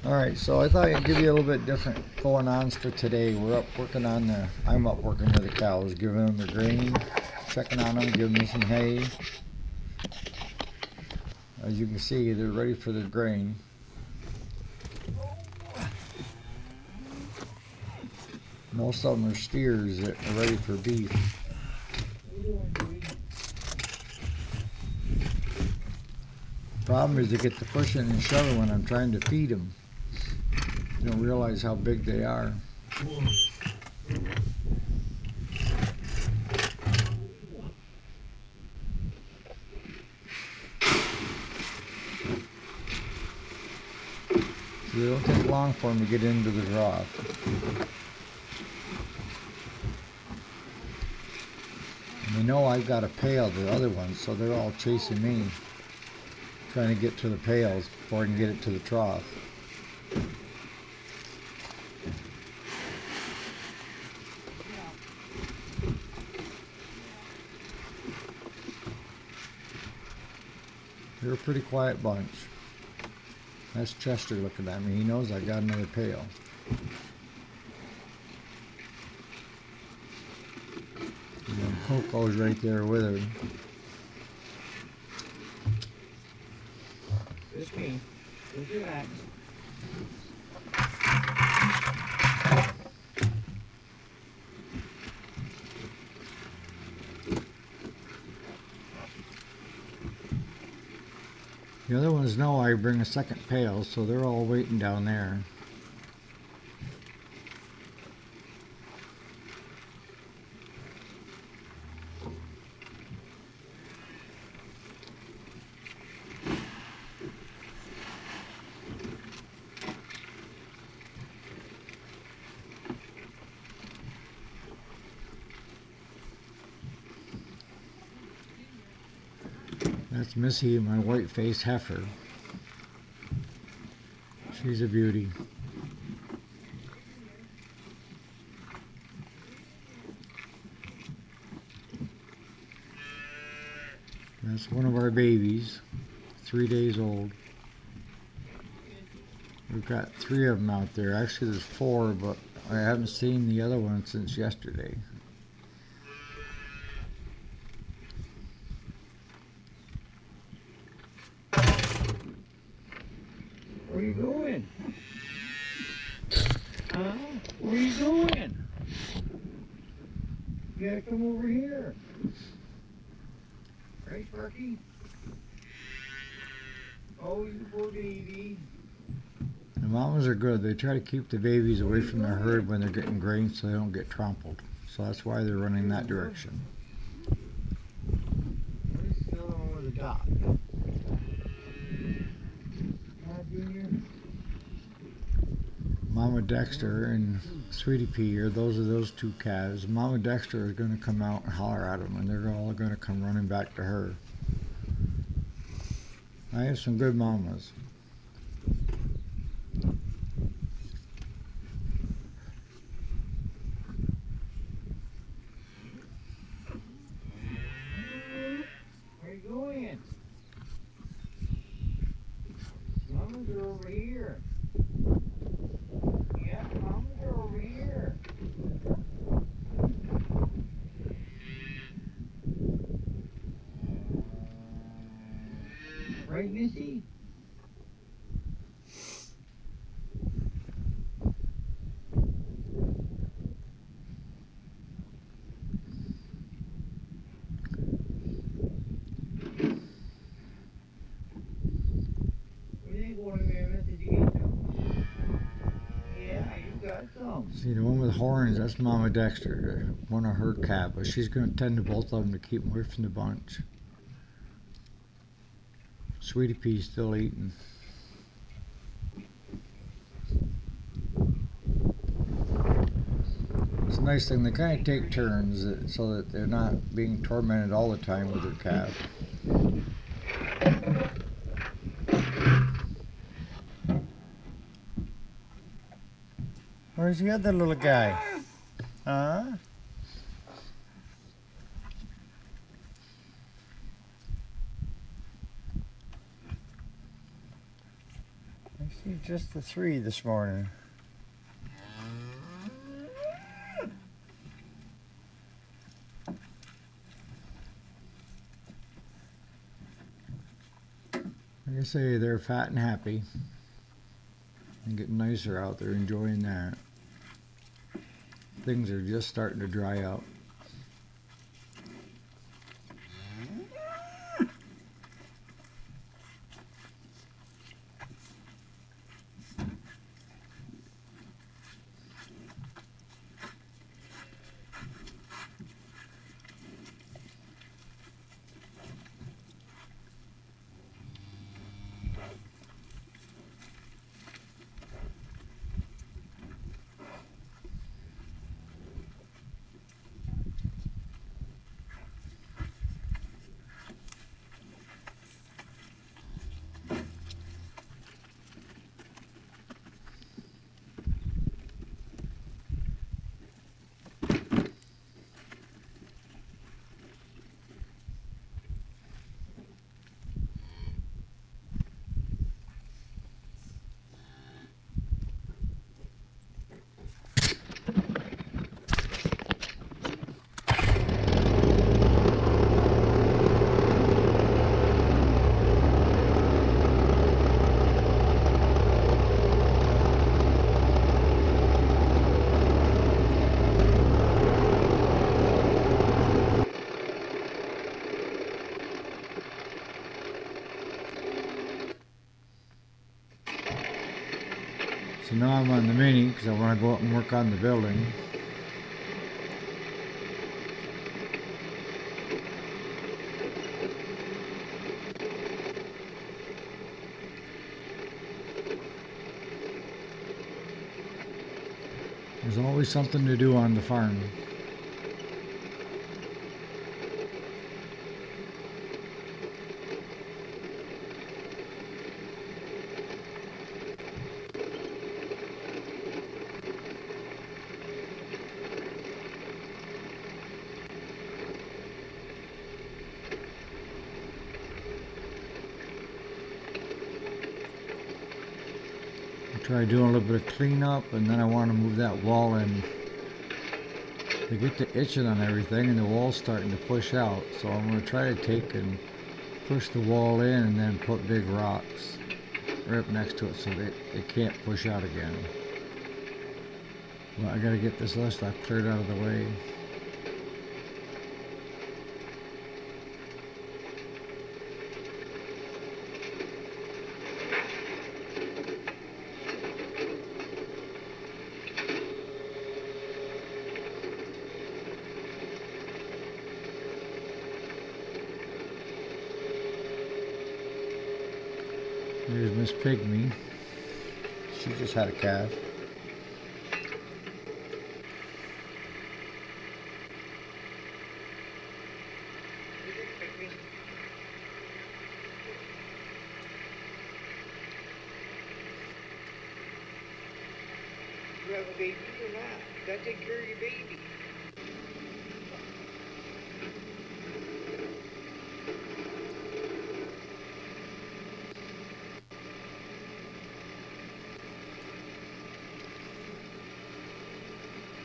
Alright, so I thought I'd give you a little bit different going ons for today. I'm up working with the cows, giving them their grain, checking on them, giving them some hay. As you can see, they're ready for their grain. Most of them are steers that are ready for beef. Problem is they get to pushing and shoving when I'm trying to feed them. You don't realize how big they are. So they don't take long for them to get into the trough. And they know I've got a pail, the other ones, so they're all chasing me, trying to get to the pails before I can get it to the trough. They're a pretty quiet bunch. That's Chester looking at me. He knows I got another pail. And then Coco's right there with her. It's me. Just relax. The other ones know I bring a second pail, so they're all waiting down there. That's Missy, my white-faced heifer. She's a beauty. That's one of our babies, 3 days old. We've got 3 of them out there. Actually, there's 4, but I haven't seen the other one since yesterday. Where are you going? Huh? Where are you going? You gotta come over here. Right, Sparky? Oh, you poor baby. The mamas are good. They try to keep the babies away from the herd when they're getting grain so they don't get trampled. So that's why they're running that direction. Where's the other one with the dot? Junior? Mama Dexter and Sweetie Pea are those 2 calves. Mama Dexter is going to come out and holler at them, and they're all going to come running back to her. I have some good mamas. Where you going? Mamas are over here. Yeah, mamas are over here. Right, Missy? See, the one with horns, that's Mama Dexter, one of her calves, but she's going to tend to both of them to keep them away from the bunch. Sweetie Pea's still eating. It's a nice thing. They kind of take turns so that they're not being tormented all the time with their calf. Where's the other little guy? Huh? See, just the 3 this morning. Like I say, they're fat and happy. And getting nicer out there, enjoying that. Things are just starting to dry up. So now I'm on the mini because I want to go out and work on the building. There's always something to do on the farm. Try doing a little bit of cleanup, and then I want to move that wall in. They get to itching on everything, and the wall's starting to push out. So I'm going to try to take and push the wall in, and then put big rocks right up next to it so that it can't push out again. Well, I got to get this other stuff cleared out of the way. Here's Miss Pygmy. She just had a calf. You have a baby or not? You gotta take care of your baby.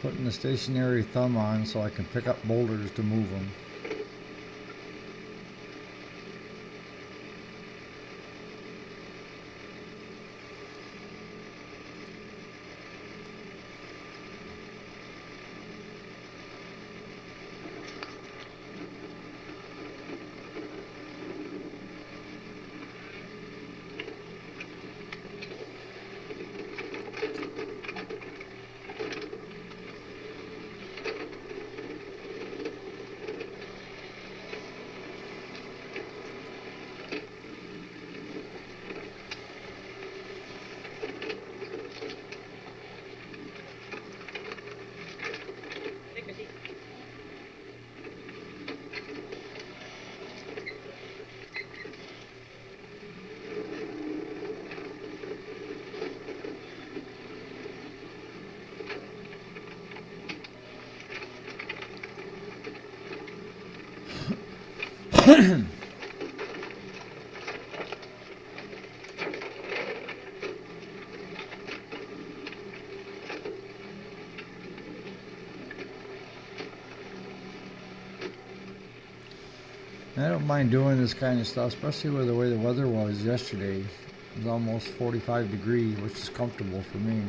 Putting the stationary thumb on so I can pick up boulders to move them. I don't mind doing this kind of stuff, especially with the way the weather was yesterday. It was almost 45 degrees, which is comfortable for me.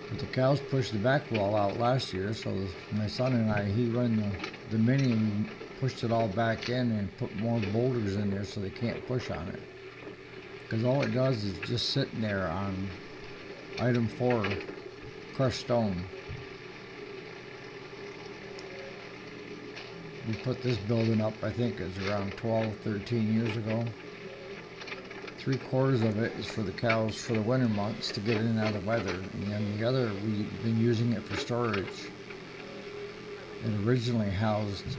But the cows pushed the back wall out last year, so my son and I, he run the mini and pushed it all back in and put more boulders in there so they can't push on it. Because all it does is just sitting there on item 4, crushed stone. We put this building up, I think it's around 12, 13 years ago. 3/4 of it is for the cows for the winter months to get in and out of the weather. And then the other, we've been using it for storage. It originally housed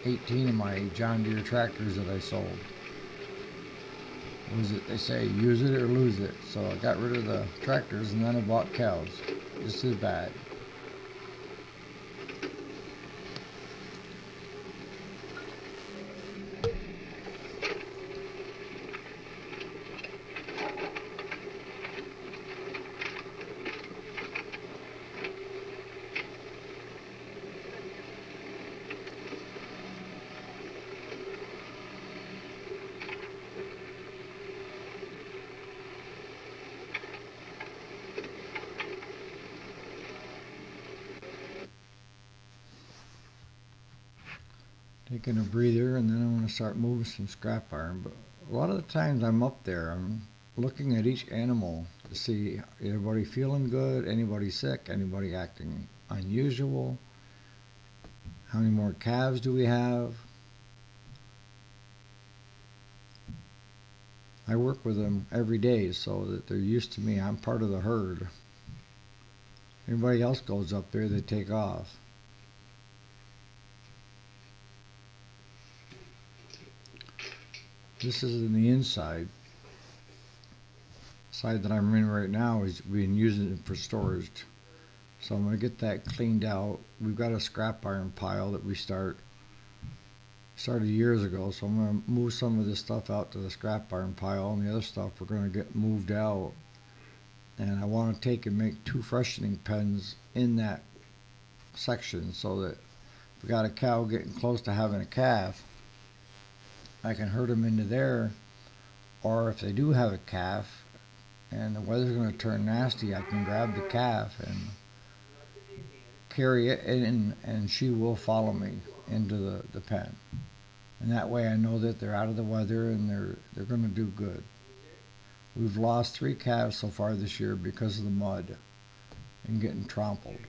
18 of my John Deere tractors that I sold. They say use it or lose it. So I got rid of the tractors and then I bought cows. Just as bad. Taking a breather, and then I want to start moving some scrap iron. But a lot of the times I'm up there, I'm looking at each animal to see anybody feeling good, anybody sick, anybody acting unusual, how many more calves do we have. I work with them every day so that they're used to me. I'm part of the herd. Everybody else goes up there, they take off. This is in the inside. Side that I'm in right now is being used for storage. So I'm going to get that cleaned out. We've got a scrap iron pile that we started years ago. So I'm going to move some of this stuff out to the scrap iron pile, and the other stuff we're going to get moved out. And I want to take and make 2 freshening pens in that section so that if we got a cow getting close to having a calf, I can herd them into there. Or if they do have a calf and the weather's going to turn nasty, I can grab the calf and carry it in, and she will follow me into the pen. And that way I know that they're out of the weather and they're going to do good. We've lost 3 calves so far this year because of the mud and getting trampled.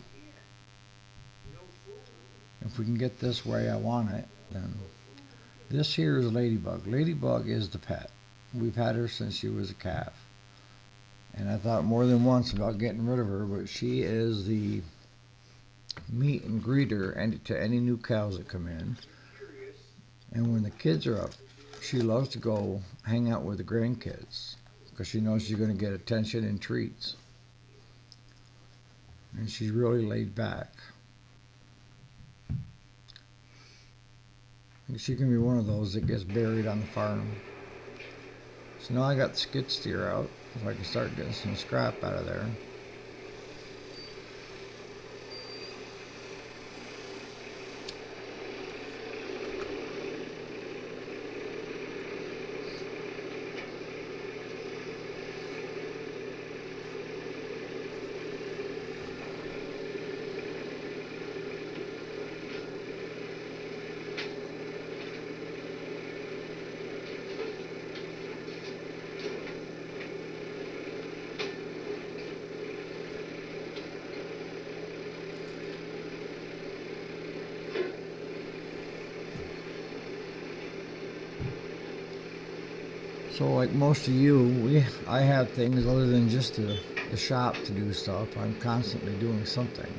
If we can get this way I want it, then this here is Ladybug. Ladybug is the pet. We've had her since she was a calf. And I thought more than once about getting rid of her, but she is the meet and greeter to any new cows that come in. And when the kids are up, she loves to go hang out with the grandkids because she knows she's going to get attention and treats. And she's really laid back. She can be one of those that gets buried on the farm. So now I got the skid steer out, so I can start getting some scrap out of there. So like most of you, I have things other than just the shop to do stuff. I'm constantly doing something.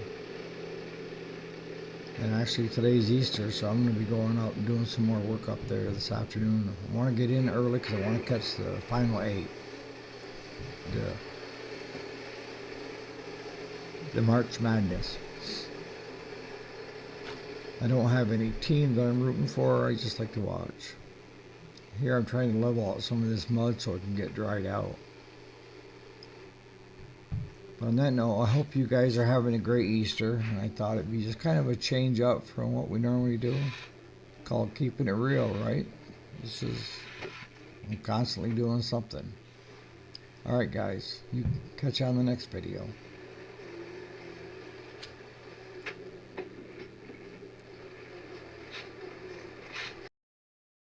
And actually today's Easter, so I'm going to be going out and doing some more work up there this afternoon. I want to get in early because I want to catch the final 8. The March Madness. I don't have any team that I'm rooting for. I just like to watch. here I'm trying to level out some of this mud so it can get dried out. But on that note, I hope you guys are having a great Easter. And I thought it'd be just kind of a change up from what we normally do. Called keeping it real, right? This is, I'm constantly doing something. Alright guys, you catch you on the next video.